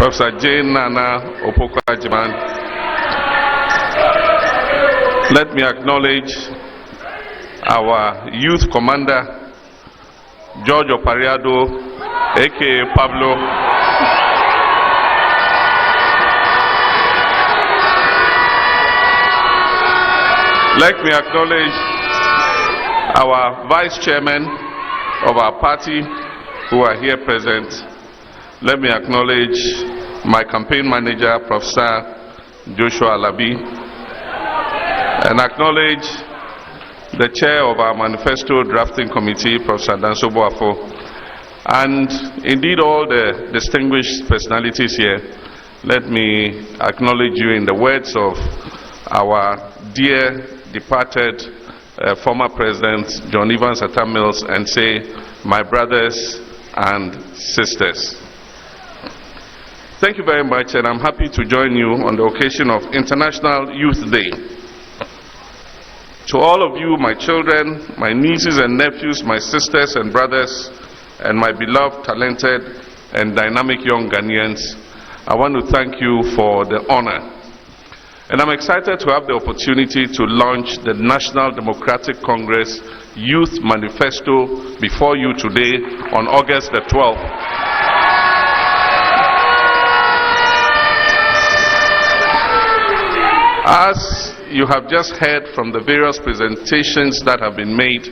Professor Jane Nana Opoku-Agyeman. Let me acknowledge our youth commander, George Opariado, aka Pablo. Let me acknowledge our vice chairman of our party who are here present. Let me acknowledge my campaign manager, Professor Joshua Alabi, and acknowledge the chair of our Manifesto drafting committee, Professor Danso Boafo, and indeed all the distinguished personalities here. Let me acknowledge you in the words of our dear departed former President John Evans Atta Mills and say, my brothers and sisters. Thank you very much, and I'm happy to join you on the occasion of International Youth Day. To all of you, my children, my nieces and nephews, my sisters and brothers, and my beloved, talented, and dynamic young Ghanaians, I want to thank you for the honor. And I'm excited to have the opportunity to launch the National Democratic Congress Youth Manifesto before you today on August the 12th. As you have just heard from the various presentations that have been made,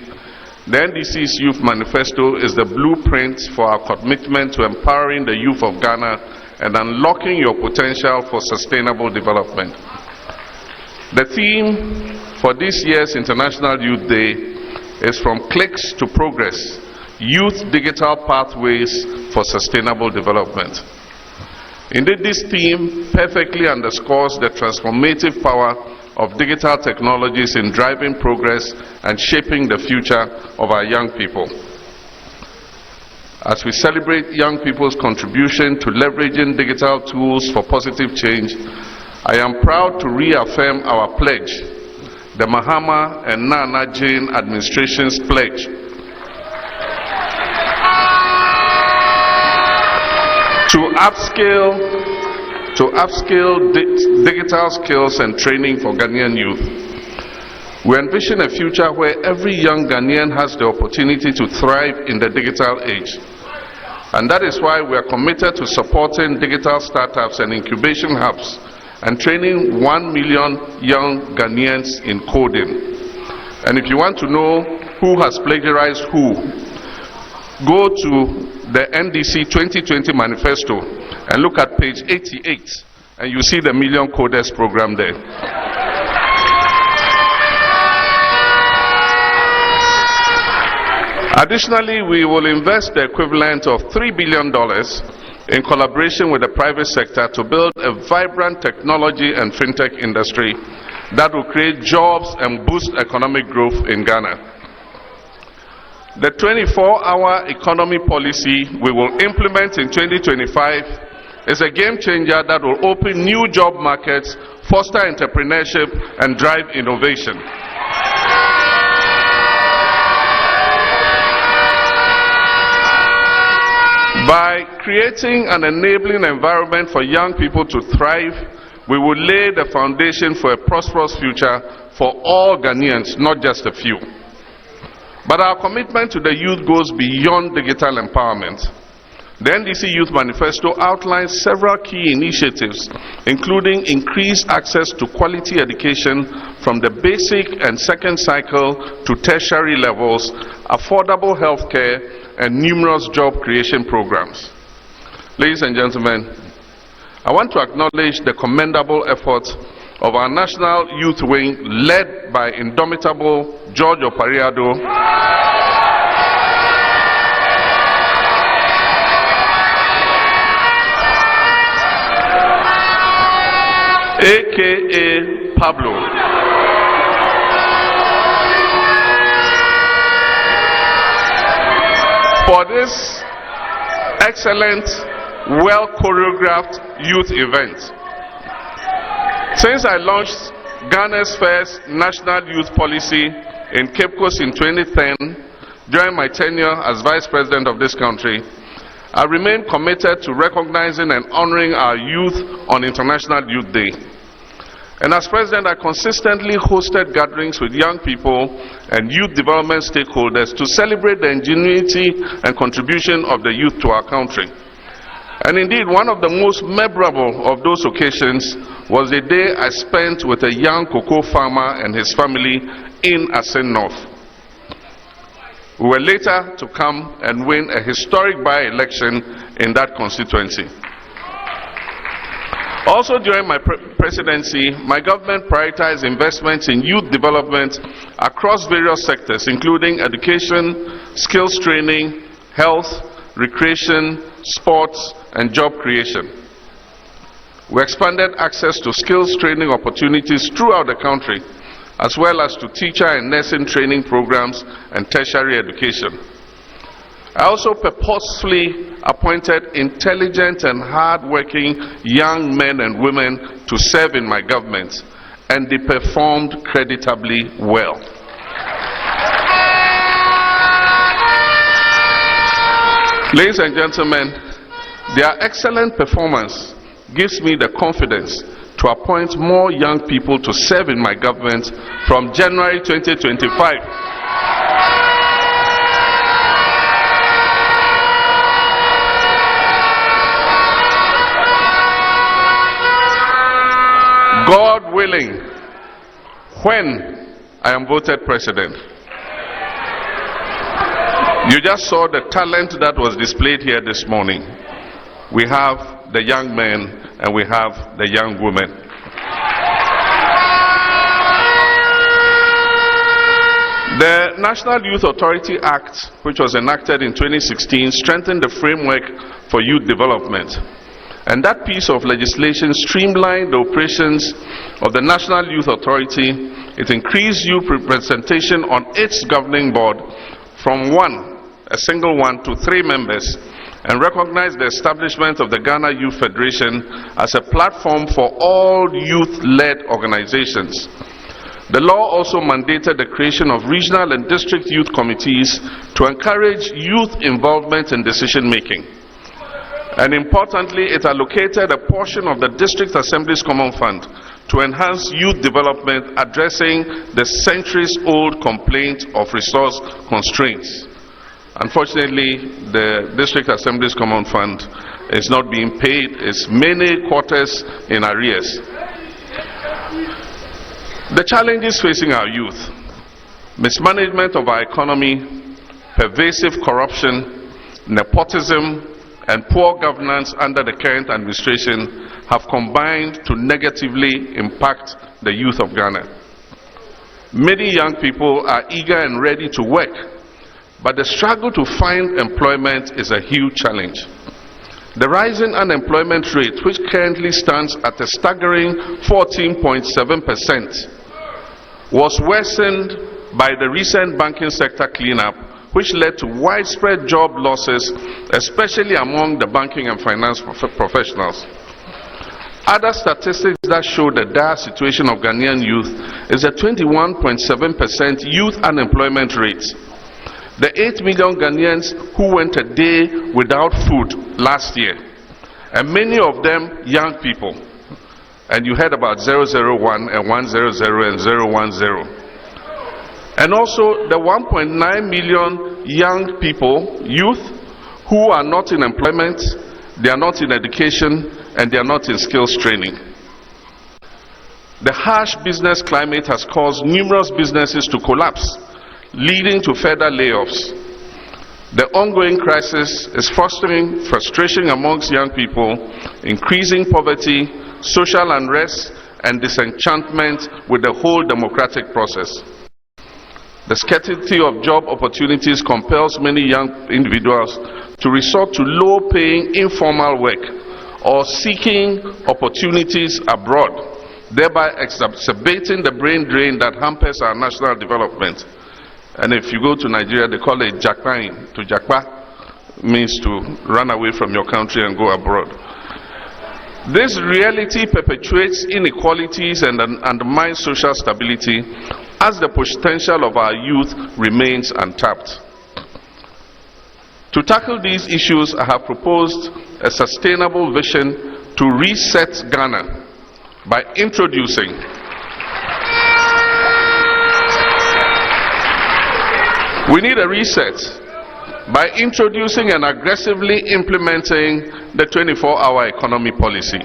the NDC's Youth Manifesto is the blueprint for our commitment to empowering the youth of Ghana and unlocking your potential for sustainable development. The theme for this year's International Youth Day is From Clicks to Progress, Youth Digital Pathways for Sustainable Development. Indeed, this theme perfectly underscores the transformative power of digital technologies in driving progress and shaping the future of our young people. As we celebrate young people's contribution to leveraging digital tools for positive change, I am proud to reaffirm our pledge, the Mahama and Nana Jane administration's pledge, to upskill digital skills and training for Ghanaian youth. We envision a future where every young Ghanaian has the opportunity to thrive in the digital age. And that is why we are committed to supporting digital startups and incubation hubs and training 1 million young Ghanaians in coding. And if you want to know who has plagiarized who, go to the NDC 2020 Manifesto and look at page 88, and you see the Million Coders program there. Additionally, we will invest the equivalent of $3 billion in collaboration with the private sector to build a vibrant technology and fintech industry that will create jobs and boost economic growth in Ghana. The 24-hour economy policy we will implement in 2025 is a game changer that will open new job markets, foster entrepreneurship, and drive innovation. By creating an enabling environment for young people to thrive, we will lay the foundation for a prosperous future for all Ghanaians, not just a few. But our commitment to the youth goes beyond digital empowerment. The NDC Youth Manifesto outlines several key initiatives, including increased access to quality education from the basic and second cycle to tertiary levels, affordable health care, and numerous job creation programs. Ladies and gentlemen, I want to acknowledge the commendable efforts of our National Youth Wing led by indomitable George Opariado, aka Pablo, for this excellent, well choreographed youth event. Since I launched Ghana's first national youth policy in Cape Coast in 2010, during my tenure as Vice President of this country, I remain committed to recognizing and honoring our youth on International Youth Day. And as President, I consistently hosted gatherings with young people and youth development stakeholders to celebrate the ingenuity and contribution of the youth to our country. And indeed, one of the most memorable of those occasions was the day I spent with a young cocoa farmer and his family in Asen North. We were later to come and win a historic by-election in that constituency. Also during my presidency, my government prioritized investments in youth development across various sectors, including education, skills training, health, recreation, sports, and job creation. We expanded access to skills training opportunities throughout the country, as well as to teacher and nursing training programs and tertiary education. I also purposefully appointed intelligent and hard-working young men and women to serve in my government, and they performed creditably well. Ladies and gentlemen, their excellent performance gives me the confidence to appoint more young people to serve in my government from January 2025. God willing, when I am voted president. You just saw the talent that was displayed here this morning. We have the young men and we have the young women. The National Youth Authority Act, which was enacted in 2016, strengthened the framework for youth development. And that piece of legislation streamlined the operations of the National Youth Authority. It increased youth representation on its governing board from a single one, to 3 members, and recognized the establishment of the Ghana Youth Federation as a platform for all youth-led organizations. The law also mandated the creation of regional and district youth committees to encourage youth involvement in decision-making. And importantly, it allocated a portion of the District Assembly's Common Fund to enhance youth development, addressing the centuries-old complaint of resource constraints. Unfortunately, the District Assembly's Common Fund is not being paid. It's many quarters in arrears. The challenges facing our youth: mismanagement of our economy, pervasive corruption, nepotism, and poor governance under the current administration have combined to negatively impact the youth of Ghana. Many young people are eager and ready to work, but the struggle to find employment is a huge challenge. The rising unemployment rate, which currently stands at a staggering 14.7%, was worsened by the recent banking sector cleanup, which led to widespread job losses, especially among the banking and finance professionals. Other statistics that show the dire situation of Ghanaian youth is a 21.7% youth unemployment rate. The 8 million Ghanaians who went a day without food last year, and many of them young people. And you heard about 001 and 100 and 010. And also the 1.9 million young people, youth, who are not in employment, they are not in education, and they are not in skills training. The harsh business climate has caused numerous businesses to collapse, leading to further layoffs. The ongoing crisis is fostering frustration amongst young people, increasing poverty, social unrest, and disenchantment with the whole democratic process. The scarcity of job opportunities compels many young individuals to resort to low-paying informal work or seeking opportunities abroad, thereby exacerbating the brain drain that hampers our national development. And if you go to Nigeria, they call it jakpain. To jakpa means to run away from your country and go abroad. This reality perpetuates inequalities and undermines social stability, as the potential of our youth remains untapped. To tackle these issues, I have proposed a sustainable vision to reset Ghana by introducing we need a reset by introducing and aggressively implementing the 24-hour economy policy.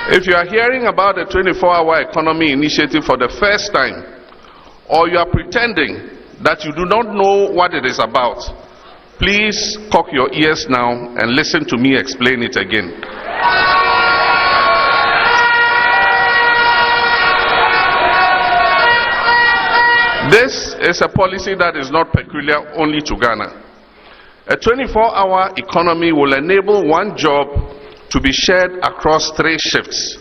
If you are hearing about the 24-hour economy initiative for the first time, or you are pretending that you do not know what it is about, please cock your ears now and listen to me explain it again. This is a policy that is not peculiar only to Ghana. A 24-hour economy will enable one job to be shared across 3 shifts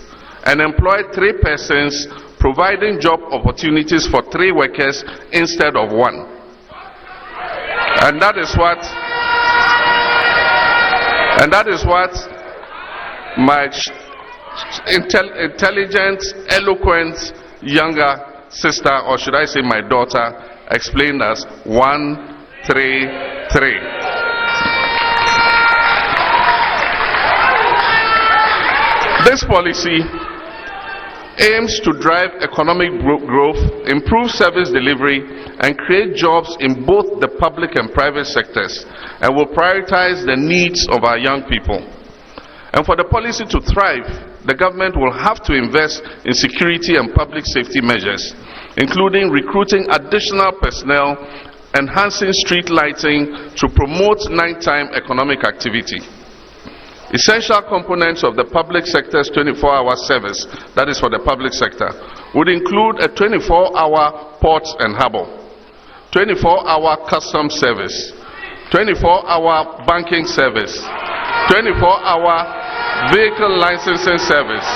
and employ 3 persons, providing job opportunities for 3 workers instead of 1. And that is what my intelligent, eloquent younger sister, or should I say my daughter, explained as 1-3-3. This policy aims to drive economic growth, improve service delivery, and create jobs in both the public and private sectors, and will prioritize the needs of our young people. And for the policy to thrive, the government will have to invest in security and public safety measures, including recruiting additional personnel, enhancing street lighting to promote nighttime economic activity. Essential components of the public sector's 24-hour service, that is for the public sector, would include a 24-hour port and harbor, 24-hour customs service, 24-hour banking service, 24-hour vehicle licensing service,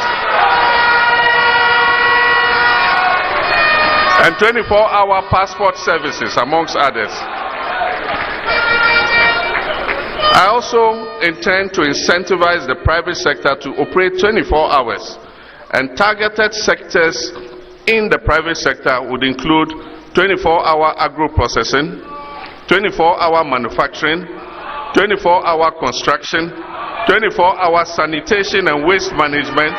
and 24-hour passport services, amongst others. I also intend to incentivize the private sector to operate 24 hours, and targeted sectors in the private sector would include 24-hour agro-processing, 24-hour manufacturing, 24-hour construction, 24-hour sanitation and waste management,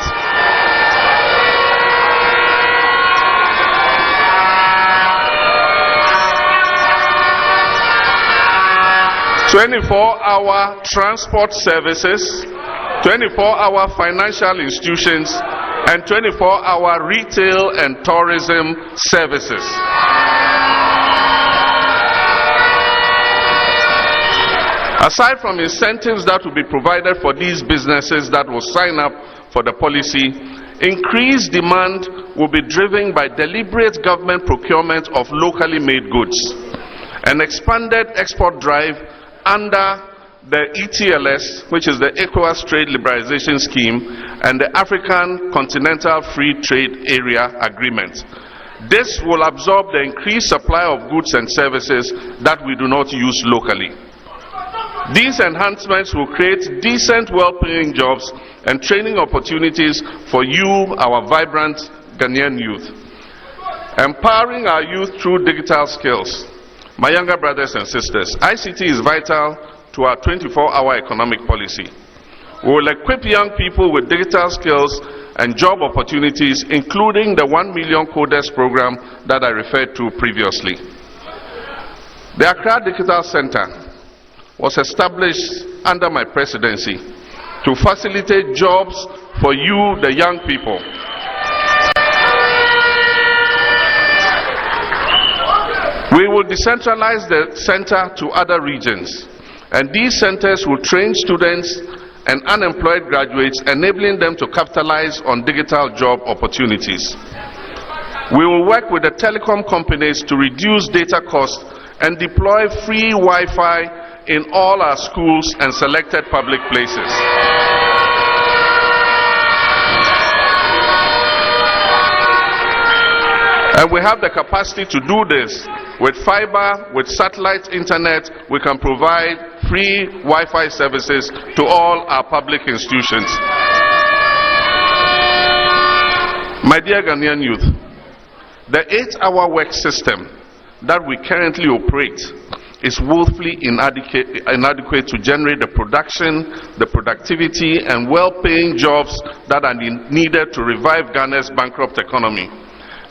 24-hour transport services, 24-hour financial institutions, and 24-hour retail and tourism services. Aside from incentives that will be provided for these businesses that will sign up for the policy, increased demand will be driven by deliberate government procurement of locally made goods, an expanded export drive under the ETLS, which is the ECOWAS Trade Liberalization Scheme, and the African Continental Free Trade Area Agreement. This will absorb the increased supply of goods and services that we do not use locally. These enhancements will create decent, well-paying jobs and training opportunities for you, our vibrant Ghanaian youth. Empowering our youth through digital skills. My younger brothers and sisters, ICT is vital to our 24-hour economic policy. We will equip young people with digital skills and job opportunities, including the 1 million coders program that I referred to previously. The Accra Digital Center was established under my presidency to facilitate jobs for you, the young people. We will decentralize the center to other regions, and these centers will train students and unemployed graduates, enabling them to capitalize on digital job opportunities. We will work with the telecom companies to reduce data costs and deploy free Wi-Fi in all our schools and selected public places. And we have the capacity to do this. With fiber, with satellite internet, we can provide free Wi-Fi services to all our public institutions. My dear Ghanaian youth, the 8-hour work system that we currently operate is woefully inadequate to generate the production, the productivity, and well-paying jobs that are needed to revive Ghana's bankrupt economy.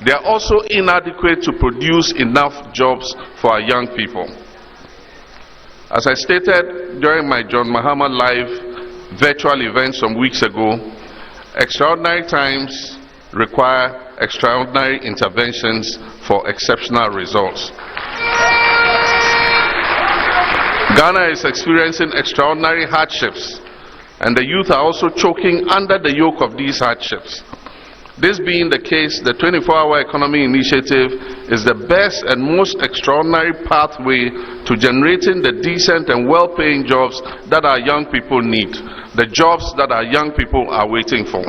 They are also inadequate to produce enough jobs for our young people. As I stated during my John Mahama Live virtual event some weeks ago, extraordinary times require extraordinary interventions for exceptional results. Ghana is experiencing extraordinary hardships, and the youth are also choking under the yoke of these hardships. This being the case, the 24-hour economy initiative is the best and most extraordinary pathway to generating the decent and well-paying jobs that our young people need, the jobs that our young people are waiting for.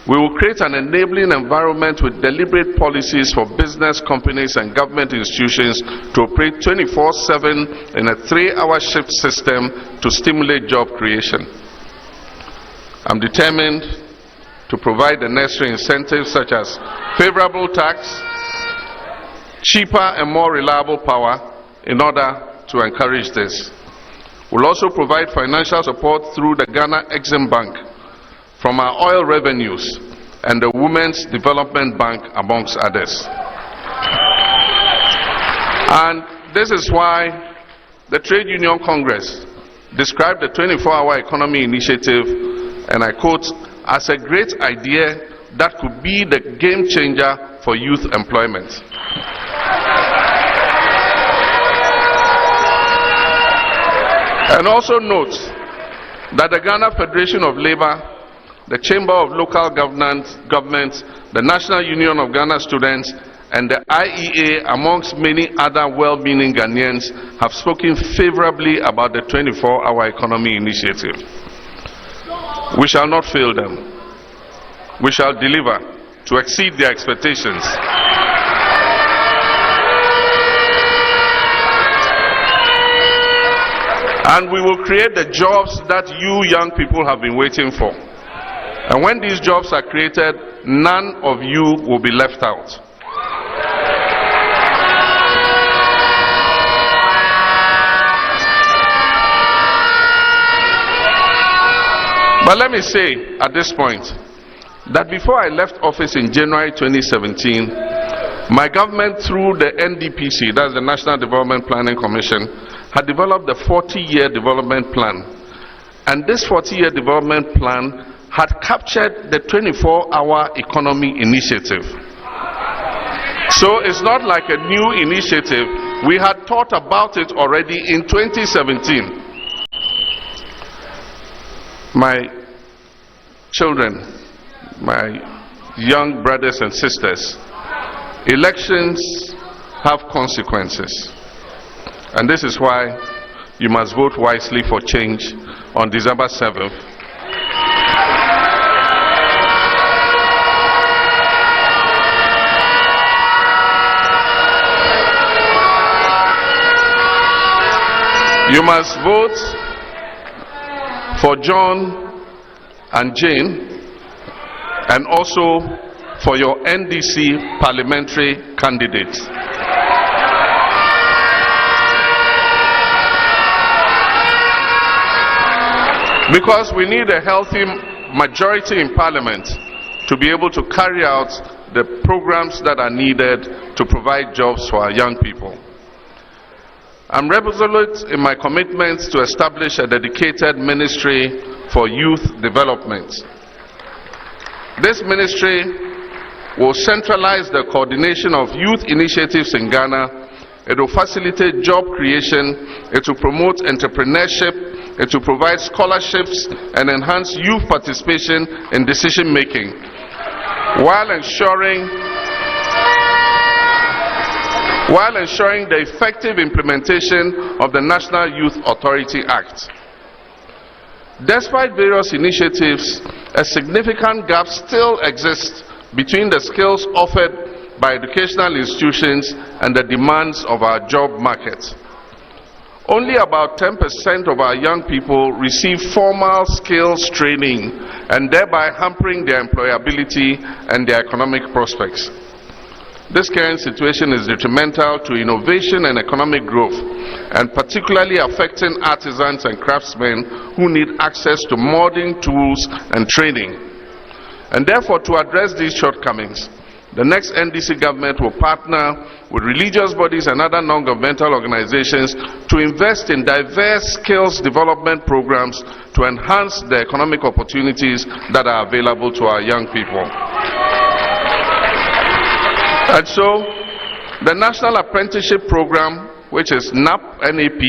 We will create an enabling environment with deliberate policies for business, companies, and government institutions to operate 24/7 in a 3-hour shift system to stimulate job creation. I'm determined to provide the necessary incentives such as favorable tax, cheaper and more reliable power in order to encourage this. We'll also provide financial support through the Ghana Exim Bank, from our oil revenues, and the Women's Development Bank, amongst others. And this is why the Trade Union Congress described the 24-hour economy initiative, and I quote, as a great idea that could be the game changer for youth employment. And also note that the Ghana Federation of Labour, the Chamber of Local Governments, the National Union of Ghana Students, and the IEA, amongst many other well-meaning Ghanaians, have spoken favorably about the 24-hour economy initiative. We shall not fail them. We shall deliver to exceed their expectations. And we will create the jobs that you young people have been waiting for. And when these jobs are created, none of you will be left out. But let me say at this point that before I left office in January 2017, my government, through the NDPC, that's the National Development Planning Commission, had developed a 40-year development plan. And this 40-year development plan had captured the 24-hour economy initiative. So it's not like a new initiative. We had thought about it already in 2017. My children, my young brothers and sisters, elections have consequences. And this is why you must vote wisely for change on December 7th. You must vote for John and Jane, and also for your NDC parliamentary candidates. Because we need a healthy majority in Parliament to be able to carry out the programs that are needed to provide jobs for our young people. I'm resolute in my commitment to establish a dedicated ministry for youth development. This ministry will centralize the coordination of youth initiatives in Ghana. It will facilitate job creation, it will promote entrepreneurship, it will provide scholarships and enhance youth participation in decision making, while ensuring the effective implementation of the National Youth Authority Act. Despite various initiatives, a significant gap still exists between the skills offered by educational institutions and the demands of our job market. Only about 10% of our young people receive formal skills training, and thereby hampering their employability and their economic prospects. This current situation is detrimental to innovation and economic growth, and particularly affecting artisans and craftsmen who need access to modern tools and training. And therefore, to address these shortcomings, the next NDC government will partner with religious bodies and other non-governmental organizations to invest in diverse skills development programs to enhance the economic opportunities that are available to our young people. And so, the National Apprenticeship Program, which is NAP,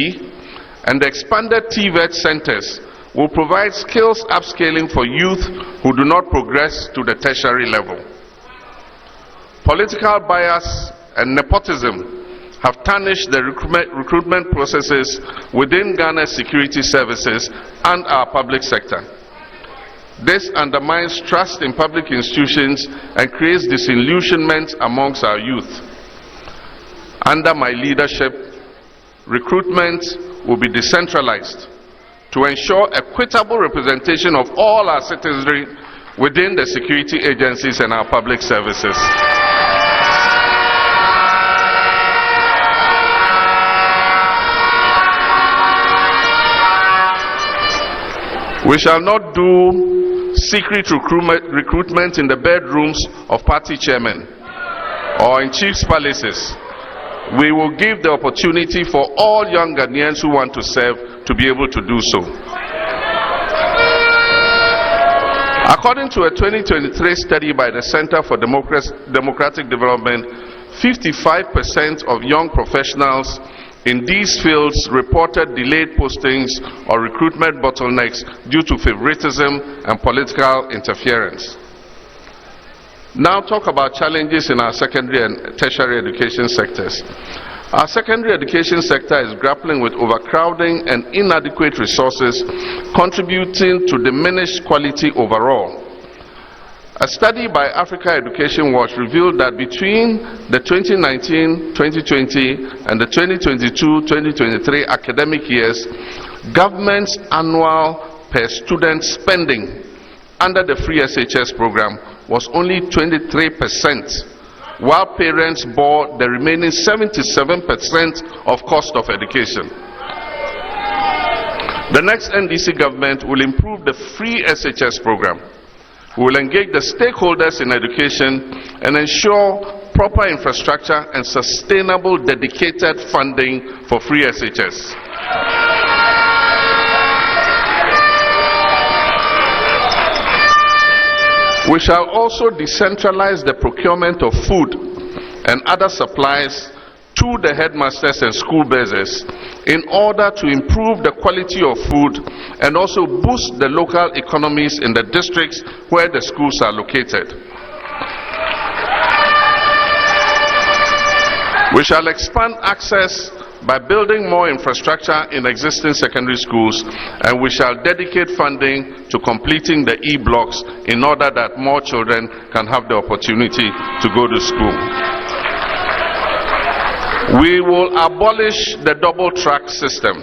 and the expanded TVET centers will provide skills upscaling for youth who do not progress to the tertiary level. Political bias and nepotism have tarnished the recruitment processes within Ghana's security services and our public sector. This undermines trust in public institutions and creates disillusionment amongst our youth. Under my leadership, recruitment will be decentralized to ensure equitable representation of all our citizenry within the security agencies and our public services. We shall not do secret recruitment in the bedrooms of party chairmen or in chiefs' palaces. We will give the opportunity for all young Ghanaians who want to serve to be able to do so. According to a 2023 study by the Center for Democratic Development, 55% of young professionals in these fields reported delayed postings or recruitment bottlenecks due to favoritism and political interference. Now talk about challenges in our secondary and tertiary education sectors. Our secondary education sector is grappling with overcrowding and inadequate resources, contributing to diminished quality overall. A study by Africa Education Watch revealed that between the 2019-2020 and the 2022-2023 academic years, government's annual per student spending under the free SHS program was only 23%, while parents bore the remaining 77% of cost of education. The next NDC government will improve the free SHS program. We will engage the stakeholders in education and ensure proper infrastructure and sustainable dedicated funding for free SHS. We shall also decentralize the procurement of food and other supplies to the headmasters and school basers in order to improve the quality of food and also boost the local economies in the districts where the schools are located. We shall expand access by building more infrastructure in existing secondary schools, and we shall dedicate funding to completing the E-blocks in order that more children can have the opportunity to go to school. We will abolish the double track system.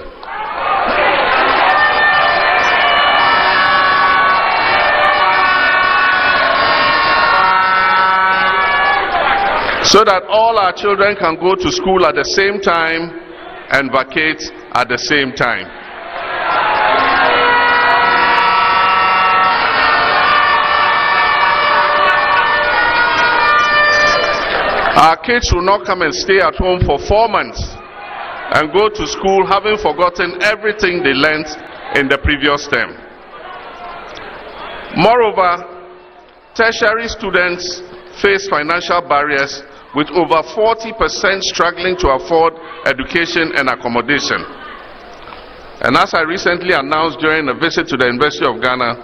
So that all our children can go to school at the same time and vacate at the same time. Our kids will not come and stay at home for 4 months and go to school having forgotten everything they learned in the previous term. Moreover, tertiary students face financial barriers, with over 40% struggling to afford education and accommodation. And as I recently announced during a visit to the University of Ghana,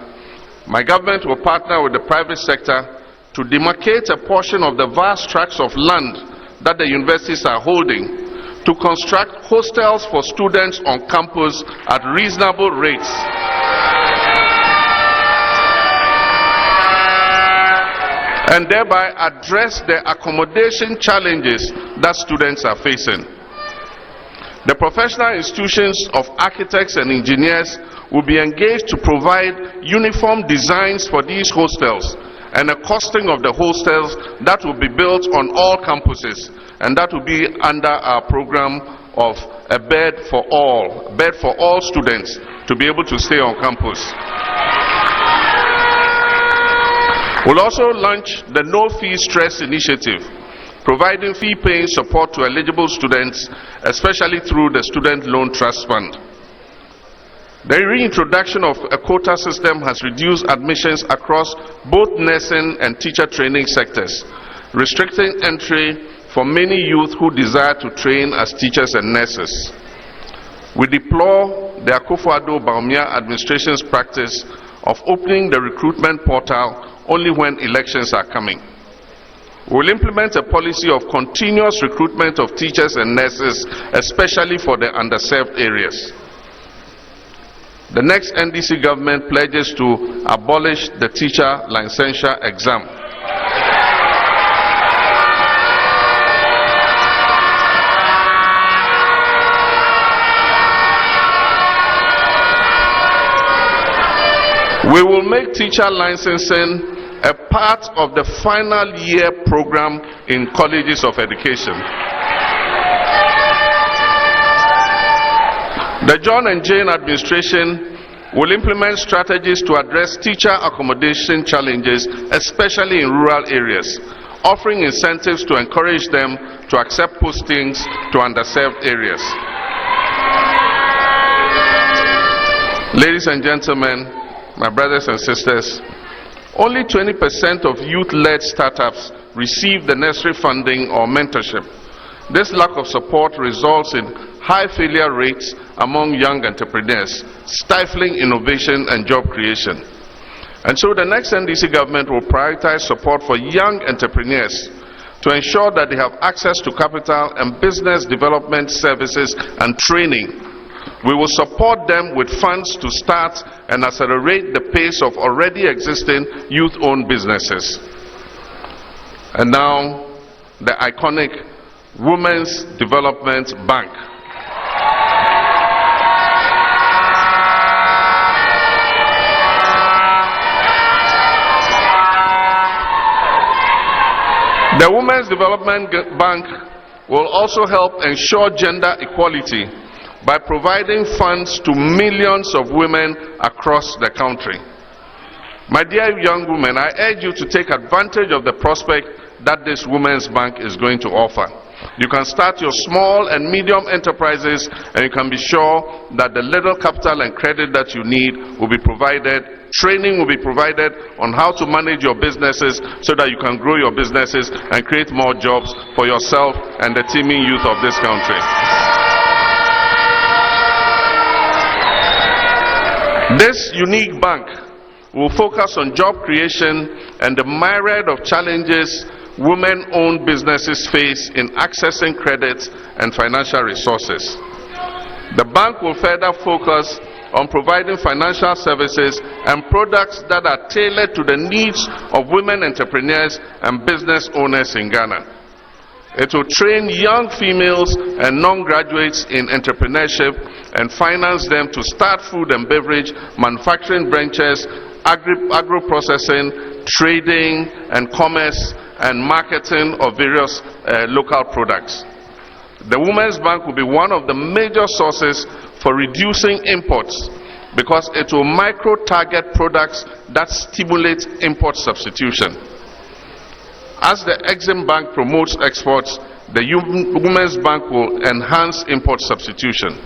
my government will partner with the private sector to demarcate a portion of the vast tracts of land that the universities are holding to construct hostels for students on campus at reasonable rates. And thereby address the accommodation challenges that students are facing. The professional institutions of architects and engineers will be engaged to provide uniform designs for these hostels and a costing of the hostels that will be built on all campuses, and that will be under our program of a bed for all students to be able to stay on campus. We'll also launch the No Fee Stress Initiative, providing fee-paying support to eligible students, especially through the Student Loan Trust Fund. The reintroduction of a quota system has reduced admissions across both nursing and teacher training sectors, restricting entry for many youth who desire to train as teachers and nurses. We deplore the Akufo-Addo-Bawumia administration's practice of opening the recruitment portal only when elections are coming. We will implement a policy of continuous recruitment of teachers and nurses, especially for the underserved areas. The next NDC government pledges to abolish the teacher licensure exam. We will make teacher licensing a part of the final year program in colleges of education. The John and Jane administration will implement strategies to address teacher accommodation challenges, especially in rural areas, offering incentives to encourage them to accept postings to underserved areas. Ladies and gentlemen, my brothers and sisters, only 20% of youth-led startups receive the necessary funding or mentorship. This lack of support results in high failure rates among young entrepreneurs, stifling innovation and job creation. And so the next NDC government will prioritize support for young entrepreneurs to ensure that they have access to capital and business development services and training. We will support them with funds to start and accelerate the pace of already existing youth-owned businesses. And now, the iconic Women's Development Bank. The Women's Development Bank will also help ensure gender equality by providing funds to millions of women across the country. My dear young women, I urge you to take advantage of the prospect that this Women's Bank is going to offer. You can start your small and medium enterprises, and you can be sure that the little capital and credit that you need will be provided. Training will be provided on how to manage your businesses so that you can grow your businesses and create more jobs for yourself and the teeming youth of this country. This unique bank will focus on job creation and the myriad of challenges women-owned businesses face in accessing credit and financial resources. The bank will further focus on providing financial services and products that are tailored to the needs of women entrepreneurs and business owners in Ghana. It will train young females and non-graduates in entrepreneurship and finance them to start food and beverage, manufacturing branches, agro-processing, trading and commerce and marketing of various local products. The Women's Bank will be one of the major sources for reducing imports because it will micro-target products that stimulate import substitution. As the Exim Bank promotes exports, the Women's Bank will enhance import substitution.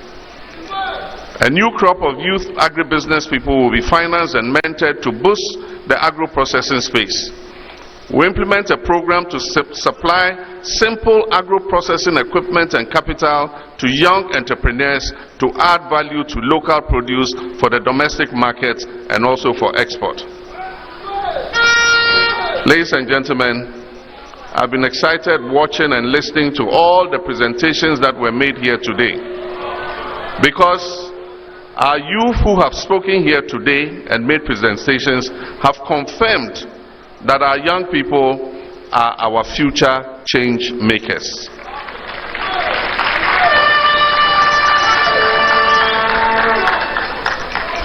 A new crop of youth agribusiness people will be financed and mentored to boost the agro-processing space. We implement a program to supply simple agro-processing equipment and capital to young entrepreneurs to add value to local produce for the domestic market and also for export. Ladies and gentlemen, I've been excited watching and listening to all the presentations that were made here today, because our youth who have spoken here today and made presentations have confirmed that our young people are our future change makers.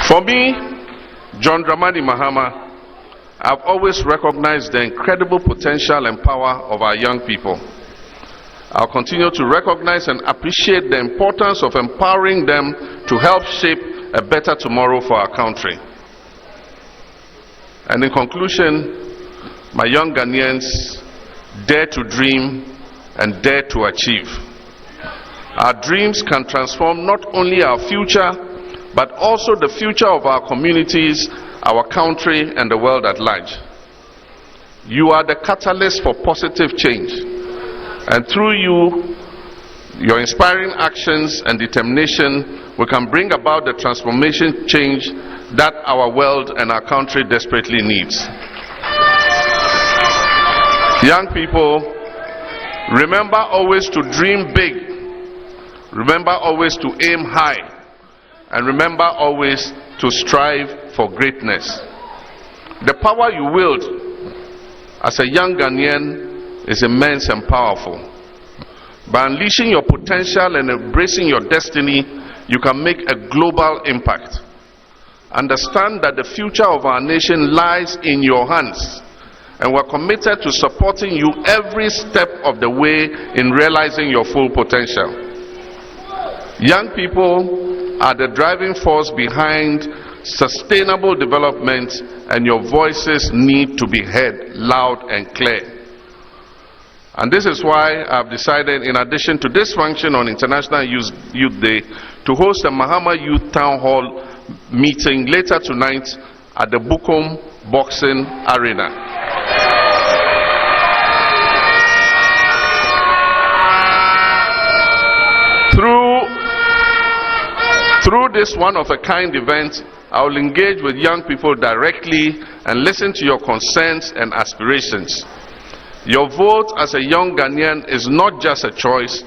For me, John Dramani Mahama, I've always recognized the incredible potential and power of our young people. I'll continue to recognize and appreciate the importance of empowering them to help shape a better tomorrow for our country. And in conclusion, my young Ghanaians, dare to dream and dare to achieve. Our dreams can transform not only our future, but also the future of our communities, our country, and the world at large. You are the catalyst for positive change. And through you, your inspiring actions and determination, we can bring about the transformation change that our world and our country desperately needs. Young people, remember always to dream big. Remember always to aim high. And remember always to strive for greatness. The power you wield as a young Ghanaian is immense and powerful. By unleashing your potential and embracing your destiny, you can make a global impact. Understand that the future of our nation lies in your hands, and we're committed to supporting you every step of the way in realizing your full potential. Young people are the driving force behind sustainable development, and your voices need to be heard loud and clear. And this is why I've decided, in addition to this function on International Youth Day, to host a Mahama Youth Town Hall meeting later tonight at the Bukom Boxing Arena. Through this one-of-a-kind event, I will engage with young people directly and listen to your concerns and aspirations. Your vote as a young Ghanaian is not just a choice,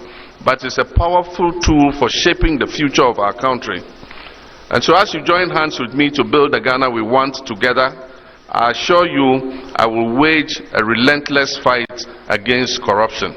but is a powerful tool for shaping the future of our country. And so as you join hands with me to build the Ghana we want together, I assure you I will wage a relentless fight against corruption.